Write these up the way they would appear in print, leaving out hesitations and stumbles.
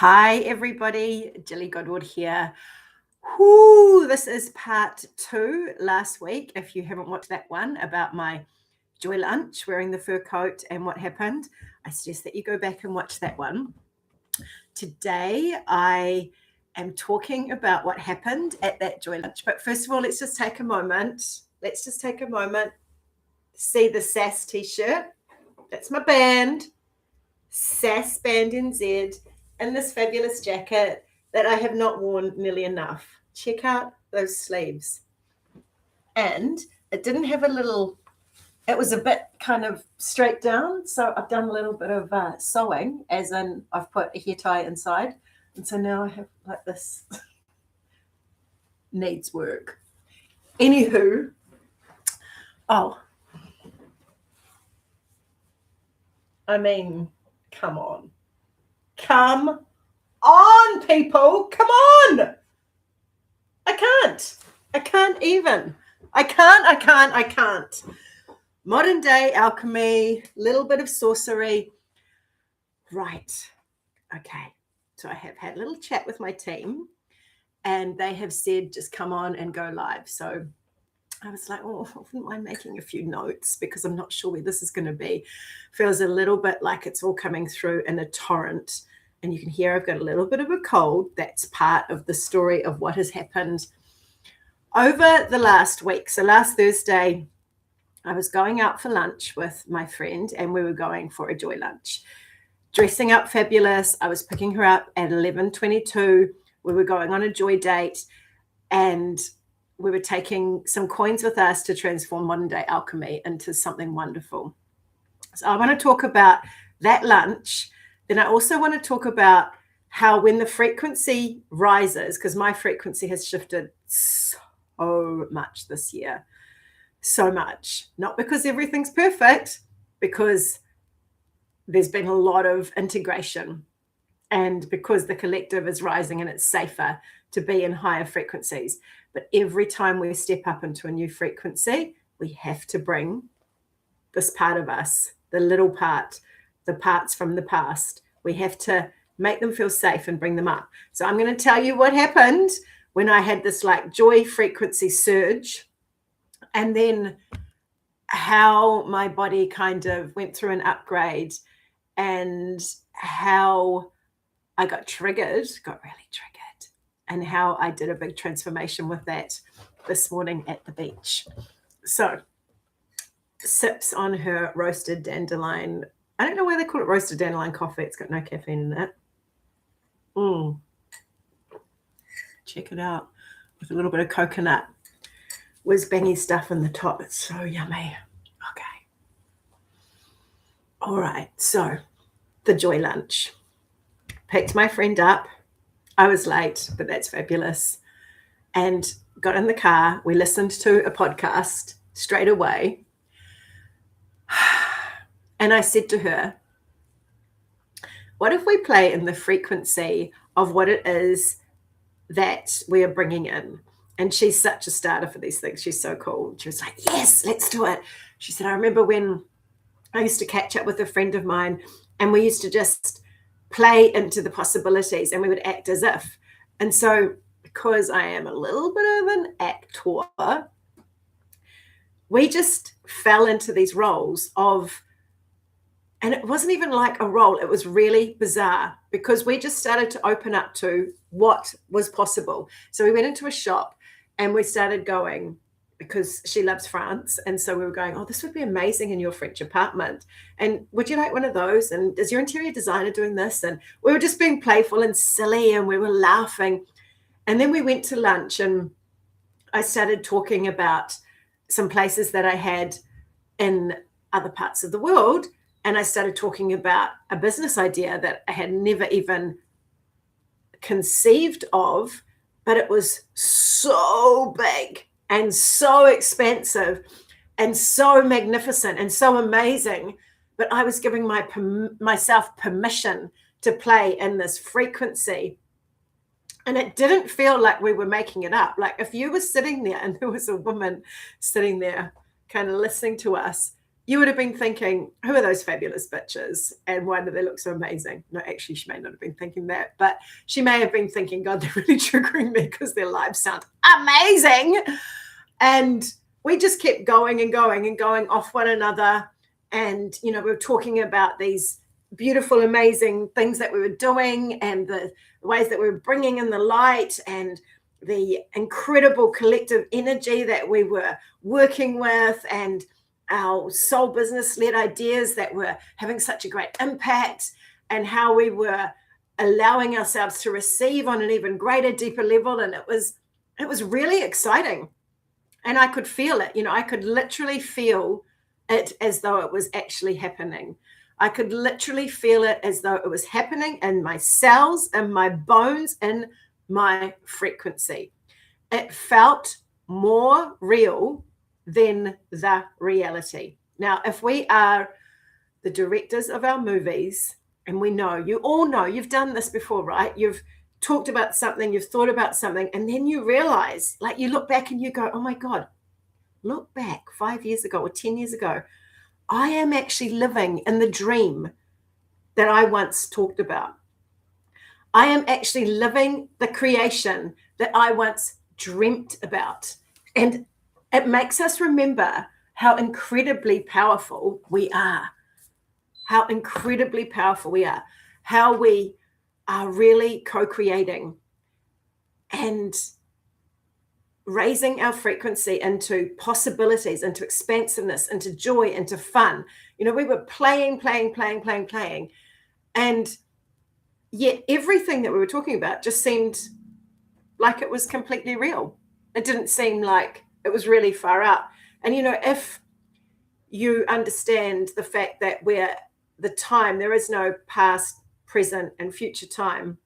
Hi, everybody. Gilly Godwood here. Whoo, this is part 2 last week. If you haven't watched that one about my joy lunch, wearing the fur coat and what happened, I suggest that you go back and watch that one. Today, I am talking about what happened at that joy lunch. But first of all, let's just take a moment. See the SAS t-shirt. That's my band. SAS Band NZ, and this fabulous jacket that I have not worn nearly enough. Check out those sleeves. And it didn't have it was a bit kind of straight down. So I've done a little bit of sewing, as in I've put a hair tie inside. And so now I have like this. Needs work. Anywho, come on. Come on, people. Come on. I can't. Modern day alchemy, little bit of sorcery. Right. Okay. So I have had a little chat with my team and they have said, just come on and go live. So I was like, I wouldn't mind making a few notes because I'm not sure where this is going to be. Feels a little bit like it's all coming through in a torrent. And you can hear I've got a little bit of a cold. That's part of the story of what has happened over the last week. So last Thursday, I was going out for lunch with my friend and we were going for a joy lunch. Dressing up fabulous. I was picking her up at 11:22. We were going on a joy date and we were taking some coins with us to transform modern day alchemy into something wonderful. So I want to talk about that lunch. Then I also want to talk about how when the frequency rises, because my frequency has shifted so much this year, so much, not because everything's perfect, because there's been a lot of integration and because the collective is rising and it's safer to be in higher frequencies. But every time we step up into a new frequency, we have to bring this part of us, the little part, the parts from the past. We have to make them feel safe and bring them up. So I'm going to tell you what happened when I had this like joy frequency surge, and then how my body kind of went through an upgrade and how I got really triggered, and how I did a big transformation with that this morning at the beach. So sips on her roasted dandelion. I don't know why they call it roasted dandelion coffee. It's got no caffeine in it. Check it out. With a little bit of coconut. Whiz bangy stuff in the top. It's so yummy. Okay. All right. So the joy lunch. Picked my friend up. I was late, but that's fabulous. And got in the car. We listened to a podcast straight away. And I said to her, what if we play in the frequency of what it is that we are bringing in? And she's such a starter for these things. She's so cool. She was like, yes, let's do it. She said, I remember when I used to catch up with a friend of mine and we used to just play into the possibilities and we would act as if. And so because I am a little bit of an actor, we just fell into these roles of, and it wasn't even like a role. It was really bizarre because we just started to open up to what was possible. So we went into a shop and we started going, because she loves France. And so we were going, this would be amazing in your French apartment. And would you like one of those? And is your interior designer doing this? And we were just being playful and silly and we were laughing. And then we went to lunch and I started talking about some places that I had in other parts of the world. And I started talking about a business idea that I had never even conceived of, but it was so big and so expensive and so magnificent and so amazing. But I was giving myself permission to play in this frequency. And it didn't feel like we were making it up. Like if you were sitting there and there was a woman sitting there kind of listening to us, you would have been thinking, who are those fabulous bitches? And why do they look so amazing? No, actually, she may not have been thinking that, but she may have been thinking, God, they're really triggering me because their lives sound amazing. And we just kept going and going and going off one another. And, we were talking about these beautiful, amazing things that we were doing and the ways that we were bringing in the light and the incredible collective energy that we were working with and our soul business led ideas that were having such a great impact and how we were allowing ourselves to receive on an even greater, deeper level. And it was really exciting. And I could feel it, I could literally feel it as though it was actually happening. I could literally feel it as though it was happening in my cells, in my bones, in my frequency. It felt more real than the reality. Now, if we are the directors of our movies, and you all know, you've done this before, right? You've talked about something, you've thought about something, and then you realize, like you look back and you go, oh my God, look back 5 years ago or 10 years ago. I am actually living in the dream that I once talked about. I am actually living the creation that I once dreamt about. And it makes us remember how incredibly powerful we are. How incredibly powerful we are. How we are really co-creating and raising our frequency into possibilities, into expansiveness, into joy, into fun. We were playing. And yet everything that we were talking about just seemed like it was completely real. It didn't seem like it was really far out. And, if you understand the fact that there is no past, present, and future time.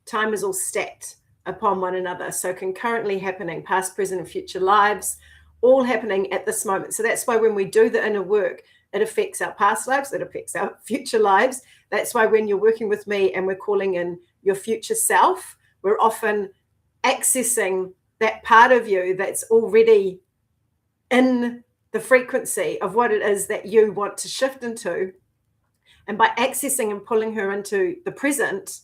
Time is all stacked upon one another. So concurrently happening, past, present, and future lives, all happening at this moment. So that's why when we do the inner work, it affects our past lives, it affects our future lives. That's why when you're working with me and we're calling in your future self, we're often accessing that part of you that's already in the frequency of what it is that you want to shift into. And by accessing and pulling her into the present,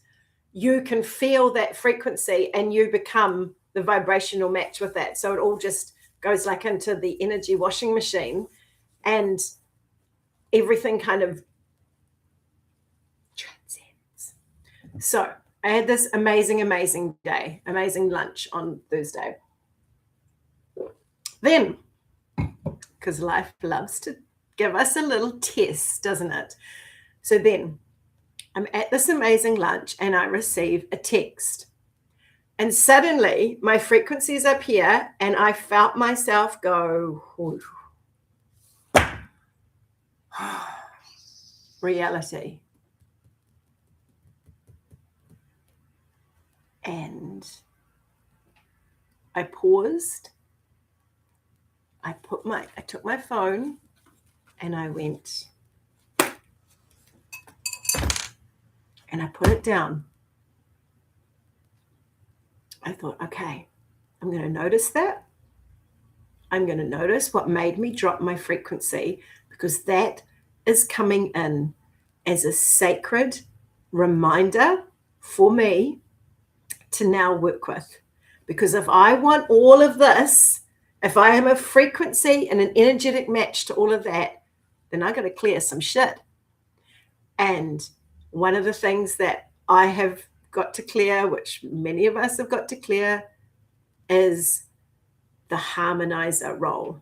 you can feel that frequency and you become the vibrational match with that. So it all just goes like into the energy washing machine and everything kind of transcends. So I had this amazing day, amazing lunch on Thursday. Then, because life loves to give us a little test, doesn't it? So then I'm at this amazing lunch and I receive a text. And suddenly my frequency is up here and I felt myself go, reality. And I paused. I took my phone and I went and I put it down. I thought, okay, I'm going to notice that. I'm going to notice what made me drop my frequency because that is coming in as a sacred reminder for me to now work with. Because if I want all of this, if I am a frequency and an energetic match to all of that, then I got to clear some shit. And one of the things that I have got to clear, which many of us have got to clear, is the harmonizer role.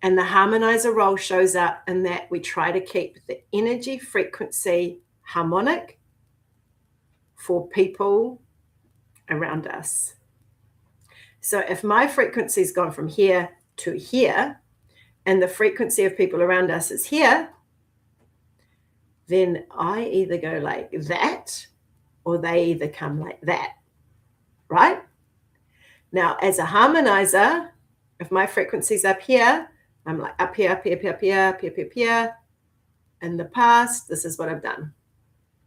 And the harmonizer role shows up in that we try to keep the energy frequency harmonic for people around us. So if my frequency's gone from here to here, and the frequency of people around us is here, then I either go like that, or they either come like that, right? Now, as a harmonizer, if my frequency's up here, I'm like up here, up here, up here, up here, up here, up here. In the past, this is what I've done.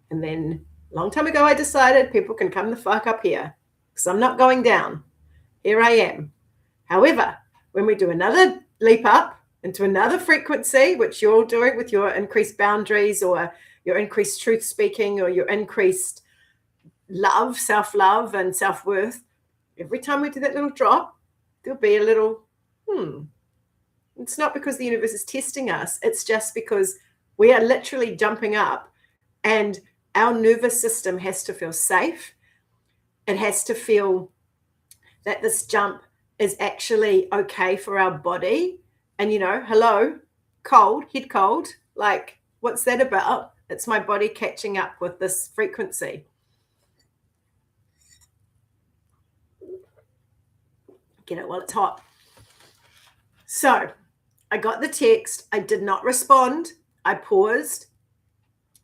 And then a long time ago, I decided people can come the fuck up here because I'm not going down. Here I am. However, when we do another leap up, into another frequency, which you're doing with your increased boundaries or your increased truth speaking or your increased love, self-love and self-worth. Every time we do that little drop, there'll be a little, It's not because the universe is testing us. It's just because we are literally jumping up, and our nervous system has to feel safe. It has to feel that this jump is actually okay for our body. And, hello, cold, head cold. Like, what's that about? It's my body catching up with this frequency. Get it while it's hot. So I got the text. I did not respond. I paused.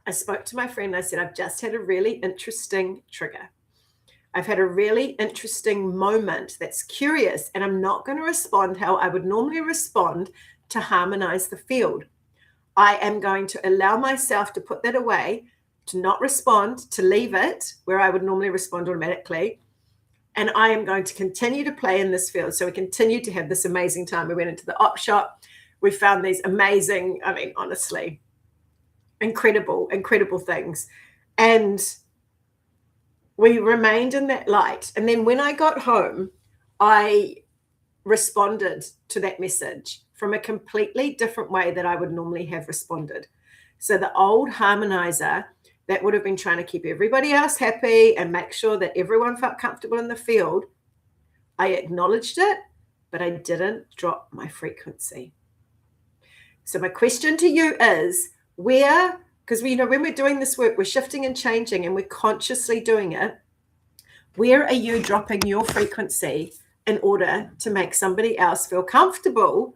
I spoke to my friend. I said, I've just had a really interesting trigger. I've had a really interesting moment that's curious, and I'm not going to respond how I would normally respond to harmonize the field. I am going to allow myself to put that away, to not respond, to leave it where I would normally respond automatically. And I am going to continue to play in this field. So we continued to have this amazing time. We went into the op shop. We found these amazing, honestly, incredible things. And we remained in that light. And then when I got home, I responded to that message from a completely different way that I would normally have responded. So the old harmonizer that would have been trying to keep everybody else happy and make sure that everyone felt comfortable in the field, I acknowledged it, but I didn't drop my frequency. So my question to you is, because when we're doing this work, we're shifting and changing and we're consciously doing it. Where are you dropping your frequency in order to make somebody else feel comfortable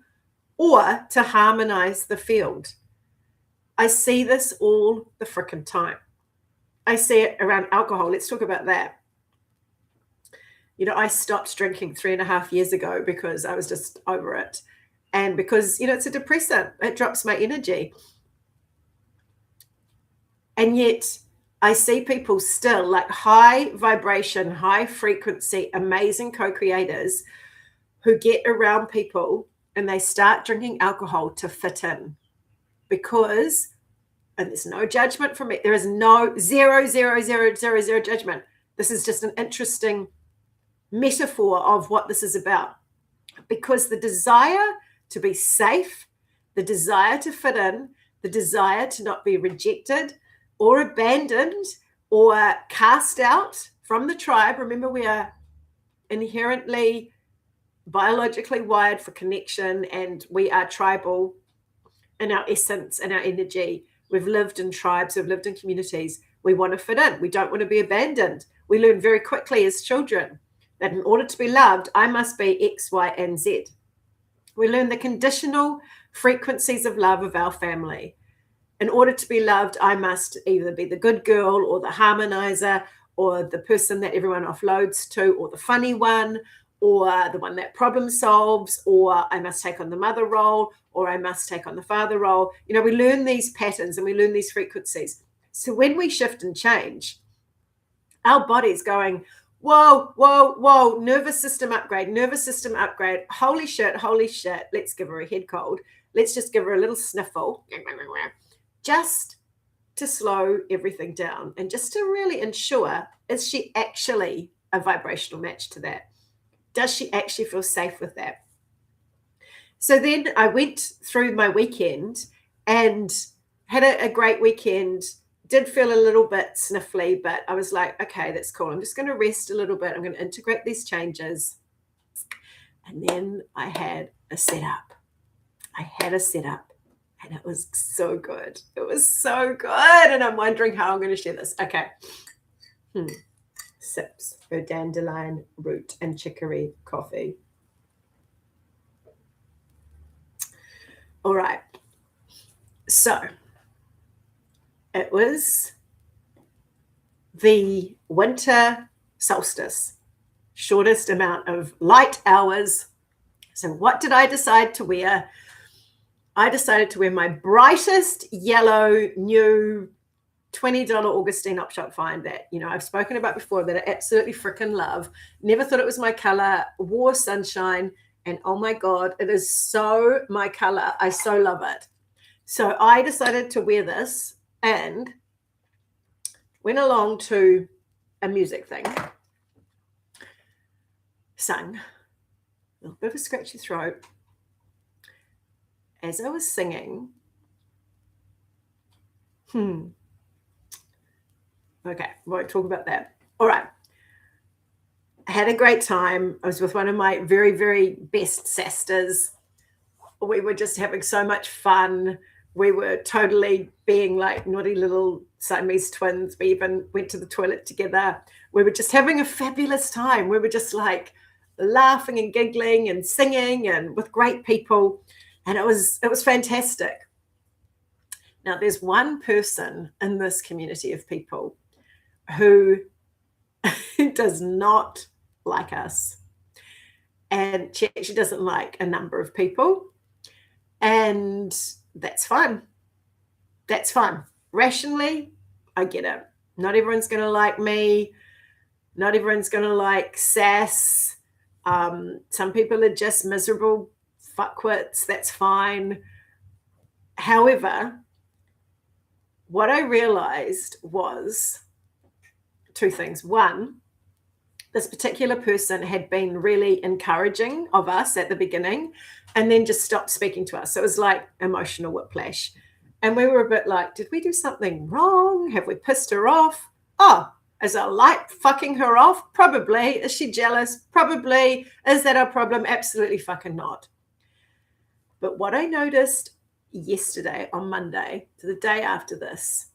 or to harmonize the field? I see this all the frickin' time. I see it around alcohol. Let's talk about that. I stopped drinking 3.5 years ago because I was just over it. And because, it's a depressant. It drops my energy. And yet I see people still like high vibration, high frequency, amazing co-creators who get around people and they start drinking alcohol to fit in. Because, and there's no judgment from it. There is no zero judgment. This is just an interesting metaphor of what this is about. Because the desire to be safe, the desire to fit in, the desire to not be rejected or abandoned or cast out from the tribe. Remember, we are inherently biologically wired for connection, and we are tribal in our essence and our energy. We've lived in tribes, we've lived in communities. We want to fit in. We don't want to be abandoned. We learn very quickly as children that in order to be loved, I must be X, Y, and Z. We learn the conditional frequencies of love of our family. In order to be loved, I must either be the good girl or the harmonizer or the person that everyone offloads to or the funny one or the one that problem solves, or I must take on the mother role or I must take on the father role. We learn these patterns and we learn these frequencies. So when we shift and change, our body's going, whoa, nervous system upgrade. Holy shit, let's give her a head cold. Let's just give her a little sniffle. Just to slow everything down and just to really ensure, is she actually a vibrational match to that? Does she actually feel safe with that? So then I went through my weekend and had a great weekend. Did feel a little bit sniffly, but I was like, okay, that's cool. I'm just going to rest a little bit. I'm going to integrate these changes. And then I had a setup. And it was so good. It was so good. And I'm wondering how I'm going to share this. Okay. Sips for dandelion root and chicory coffee. All right. So it was the winter solstice, shortest amount of light hours. So what did I decide to wear? I decided to wear my brightest yellow new $20 Augustine op shop find that, I've spoken about before, that I absolutely freaking love. Never thought it was my color. Wore sunshine. And oh my God, it is so my color. I so love it. So I decided to wear this and went along to a music thing, sang, a little bit of a scratchy throat. As I was singing, okay, won't talk about that. All right. I had a great time. I was with one of my very, very best sisters. We were just having so much fun. We were totally being like naughty little Siamese twins. We even went to the toilet together. We were just having a fabulous time. We were just like laughing and giggling and singing and with great people. And it was fantastic. Now, there's one person in this community of people who does not like us. And she actually doesn't like a number of people. And that's fine. That's fine. Rationally, I get it. Not everyone's going to like me. Not everyone's going to like sass. Some people are just miserable fuckwits. That's fine. However, what I realized was two things. One, this particular person had been really encouraging of us at the beginning and then just stopped speaking to us. So it was like emotional whiplash. And we were a bit like, did we do something wrong? Have we pissed her off? Oh, is our light fucking her off? Probably. Is she jealous? Probably. Is that our problem? Absolutely fucking not. But what I noticed yesterday on Monday, so the day after this,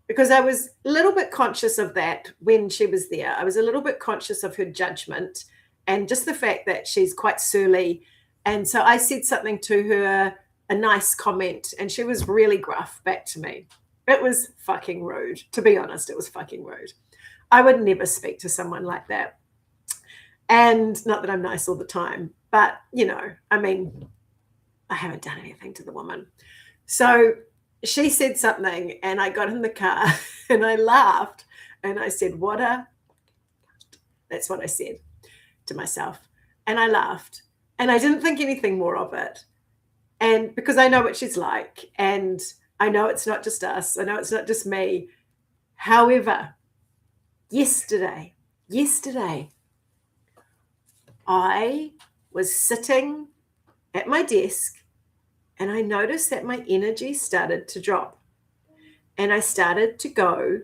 because I was a little bit conscious of that when she was there. I was a little bit conscious of her judgment and just the fact that she's quite surly. And so I said something to her, a nice comment, and she was really gruff back to me. It was fucking rude. To be honest, it was fucking rude. I would never speak to someone like that. And not that I'm nice all the time, but, you know, I mean, I haven't done anything to the woman. So she said something and I got in the car and I laughed and I said, that's what I said to myself. And I laughed and I didn't think anything more of it. And because I know what she's like and I know it's not just us. I know it's not just me. However, yesterday, I was sitting at my desk and I noticed that my energy started to drop. And I started to go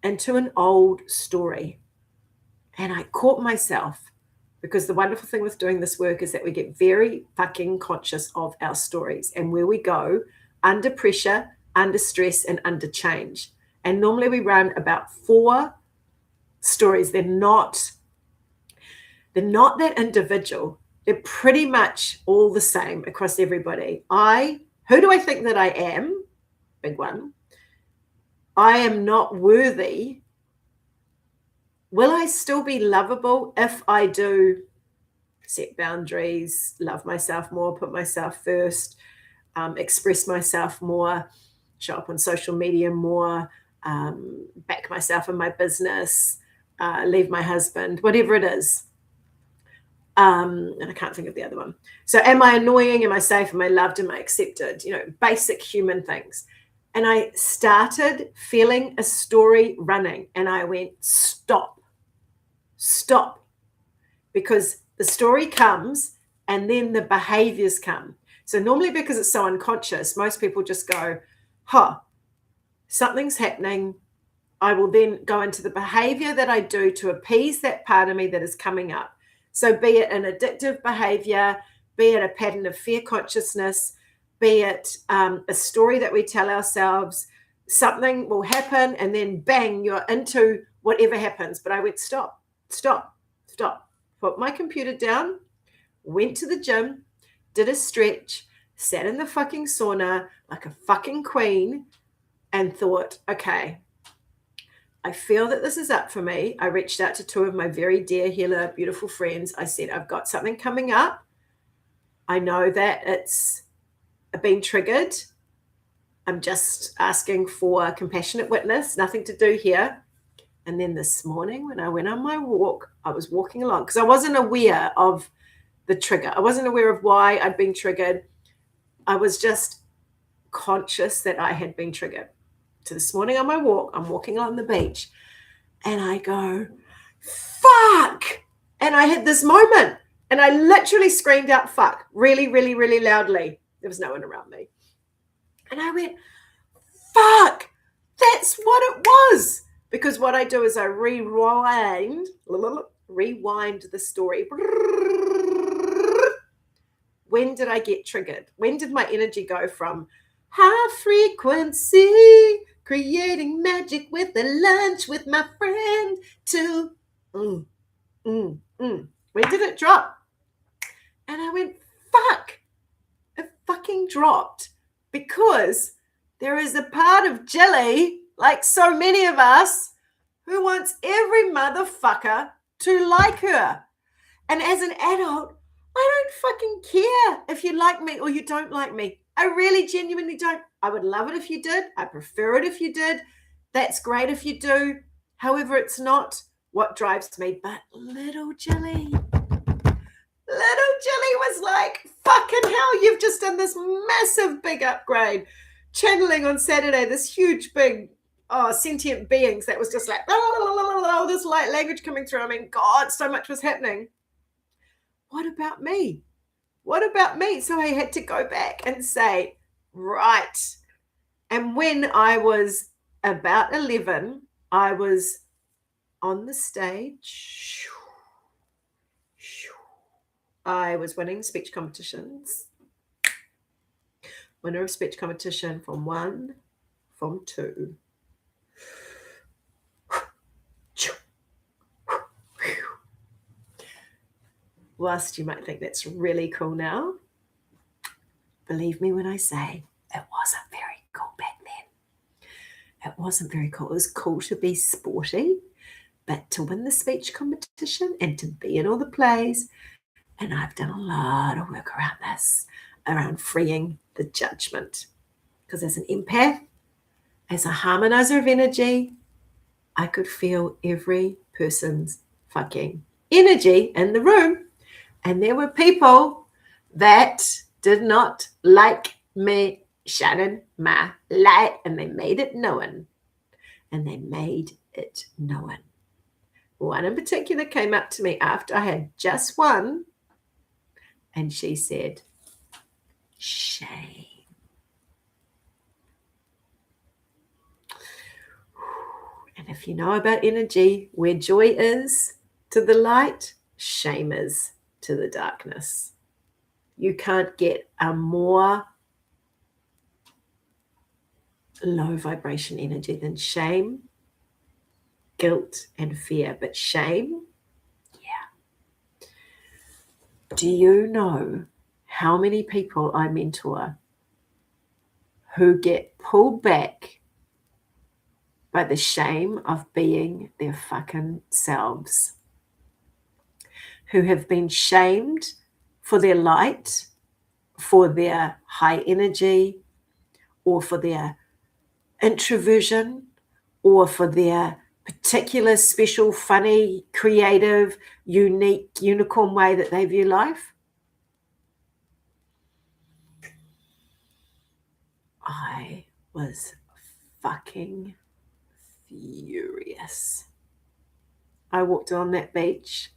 into an old story. And I caught myself, because the wonderful thing with doing this work is that we get very fucking conscious of our stories and where we go under pressure, under stress, and under change. And normally we run about 4 stories. They're not that individual. They're pretty much all the same across everybody. Who do I think that I am? Big one. I am not worthy. Will I still be lovable if I do set boundaries, love myself more, put myself first, express myself more, show up on social media more, back myself in my business, leave my husband, whatever it is. And I can't think of the other one. So am I annoying? Am I safe? Am I loved? Am I accepted? You know, basic human things. And I started feeling a story running and I went, stop. Because the story comes and then the behaviors come. So normally because it's so unconscious, most people just go, something's happening. I will then go into the behavior that I do to appease that part of me that is coming up. So be it an addictive behavior, be it a pattern of fear consciousness, be it a story that we tell ourselves, something will happen and then bang, you're into whatever happens. But I went, stop. Put my computer down, went to the gym, did a stretch, sat in the fucking sauna like a fucking queen and thought, okay, I feel that this is up for me. I reached out to 2 of my very dear healer, beautiful friends. I said, I've got something coming up. I know that it's been triggered. I'm just asking for a compassionate witness, nothing to do here. And then this morning when I went on my walk, I was walking along because I wasn't aware of the trigger. I wasn't aware of why I'd been triggered. I was just conscious that I had been triggered. So this morning on my walk, I'm walking on the beach and I go, fuck. And I had this moment and I literally screamed out, fuck, really, really, really loudly. There was no one around me. And I went, fuck, that's what it was. Because what I do is I rewind the story. When did I get triggered? When did my energy go from high frequency, creating magic with a lunch with my friend, to when did it drop? And I went, fuck, it fucking dropped, because there is a part of Gilly, like so many of us, who wants every motherfucker to like her. And as an adult, I don't fucking care if you like me or you don't like me. I really genuinely don't. I would love it if you did. I prefer it if you did. That's great if you do. However, it's not what drives me. But little Gilly was like, fucking hell, you've just done this massive big upgrade. Channeling on Saturday, this huge big sentient beings that was just like, this light language coming through. I mean, God, so much was happening. What about me? What about me? So I had to go back and say, right. And when I was about 11, I was on the stage. I was winning speech competitions. Winner of speech competition from 1, from 2. Whilst you might think that's really cool now, believe me when I say it wasn't very cool back then. It wasn't very cool. It was cool to be sporty, but to win the speech competition and to be in all the plays, and I've done a lot of work around this, around freeing the judgment. Because as an empath, as a harmonizer of energy, I could feel every person's fucking energy in the room. And there were people that did not like me shining my light, and they made it known. And they made it known. One in particular came up to me after I had just won, and she said, shame. And if you know about energy, where joy is to the light, shame is to the darkness. You can't get a more low vibration energy than shame, guilt, and fear. But shame, yeah. Do you know how many people I mentor who get pulled back by the shame of being their fucking selves? Who have been shamed for their light, for their high energy, or for their introversion, or for their particular, special, funny, creative, unique, unicorn way that they view life. I was fucking furious. I walked on that beach.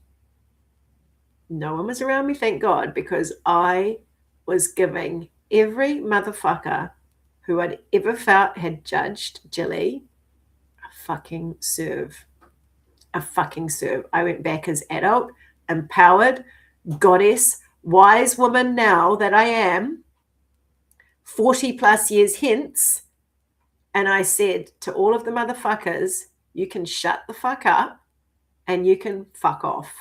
No one was around me, thank God, because I was giving every motherfucker who I'd ever felt had judged Gilly a fucking serve. A fucking serve. I went back as adult, empowered, goddess, wise woman now that I am, 40 plus years hence, and I said to all of the motherfuckers, you can shut the fuck up and you can fuck off.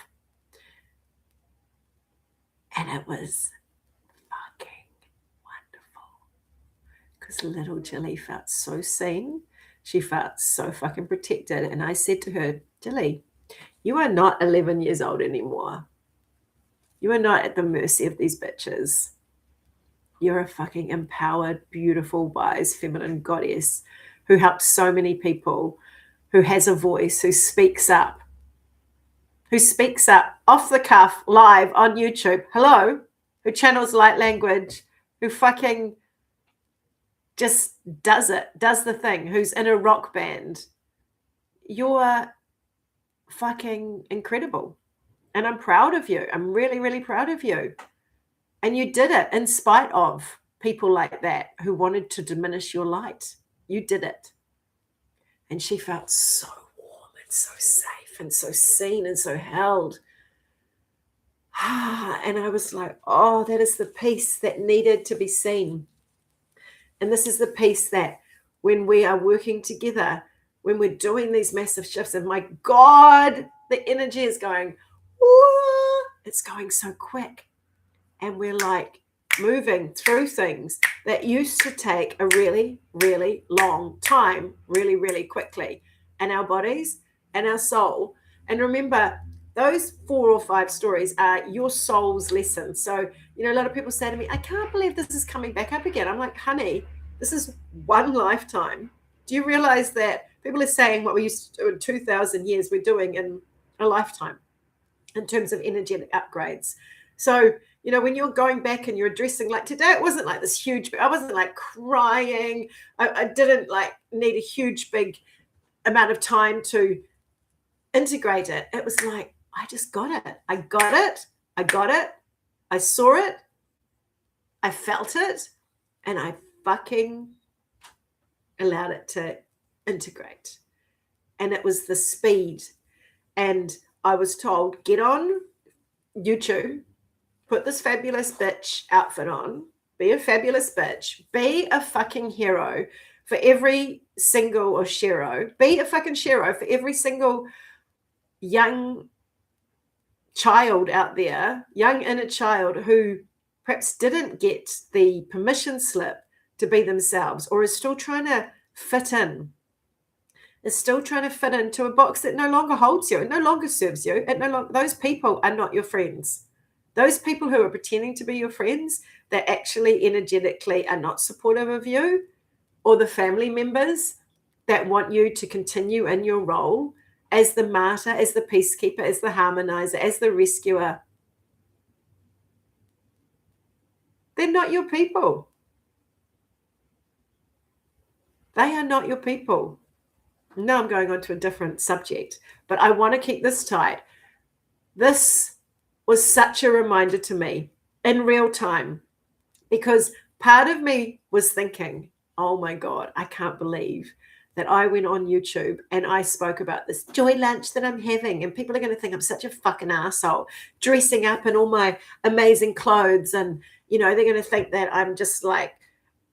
And it was fucking wonderful, because little Gilly felt so seen. She felt so fucking protected. And I said to her, Gilly, you are not 11 years old anymore. You are not at the mercy of these bitches. You're a fucking empowered, beautiful, wise, feminine goddess who helps so many people, who has a voice, who speaks up, who speaks up off the cuff live on YouTube, hello, who channels light language, who fucking just does the thing, who's in a rock band. You're fucking incredible. And I'm proud of you. I'm really, really proud of you. And you did it in spite of people like that who wanted to diminish your light. You did it. And she felt so warm and so safe and so seen and so held. And I was like, oh, that is the peace that needed to be seen. And this is the peace that when we are working together, when we're doing these massive shifts, and my God, the energy is going, whoa, it's going so quick. And we're like moving through things that used to take a really, really long time, really, really quickly. And our bodies and our soul. And remember, those 4 or 5 stories are your soul's lesson. So, you know, a lot of people say to me, I can't believe this is coming back up again. I'm like, honey, this is one lifetime. Do you realize that people are saying what we used to do in 2,000 years, we're doing in a lifetime in terms of energetic upgrades? So, you know, when you're going back and you're addressing, like today, it wasn't like this huge, I wasn't like crying. I didn't like need a huge, big amount of time to integrate it. It was like, I just got it. I got it. I got it. I saw it. I felt it. And I fucking allowed it to integrate. And it was the speed. And I was told, get on YouTube, put this fabulous bitch outfit on, be a fabulous bitch, be a fucking hero for every single, or shero, be a fucking shero for every single young child out there, young inner child who perhaps didn't get the permission slip to be themselves, or is still trying to fit in, is still trying to fit into a box that no longer holds you, it no longer serves you, those people are not your friends. Those people who are pretending to be your friends, that actually energetically are not supportive of you, or the family members that want you to continue in your role as the martyr, as the peacekeeper, as the harmonizer, as the rescuer. They're not your people. They are not your people. Now I'm going on to a different subject, but I want to keep this tight. This was such a reminder to me in real time, because part of me was thinking, oh my God, I can't believe that I went on YouTube and I spoke about this joy lunch that I'm having, and people are going to think I'm such a fucking asshole dressing up in all my amazing clothes, and you know, they're going to think that I'm just like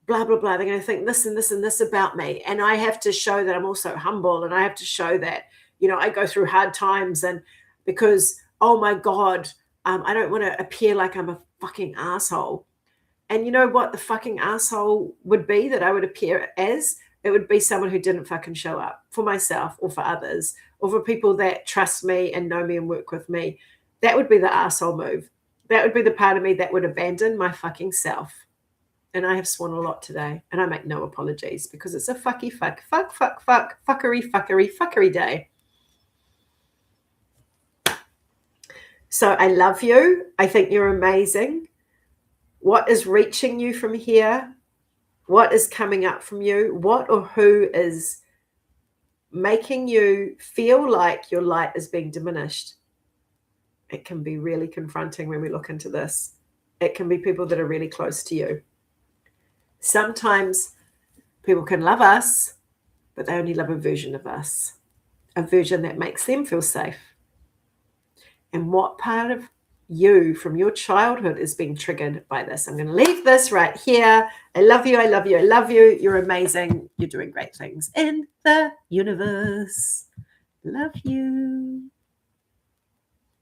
blah blah blah. They're going to think this and this and this about me, and I have to show that I'm also humble, and I have to show that, you know, I go through hard times, and because oh my God, I don't want to appear like I'm a fucking asshole. And you know what the fucking asshole would be that I would appear as? It would be someone who didn't fucking show up for myself or for others, or for people that trust me and know me and work with me. That would be the asshole move. That would be the part of me that would abandon my fucking self. And I have sworn a lot today, and I make no apologies, because it's a fuckery day. So I love you. I think you're amazing. What is reaching you from here? What is coming up from you? What or who is making you feel like your light is being diminished? It can be really confronting when we look into this. It can be people that are really close to you. Sometimes people can love us, but they only love a version of us, a version that makes them feel safe. And what part of you from your childhood is being triggered by this? I'm going to leave this right here. I love you. I love you. I love you. You're amazing. You're doing great things in the universe. Love you.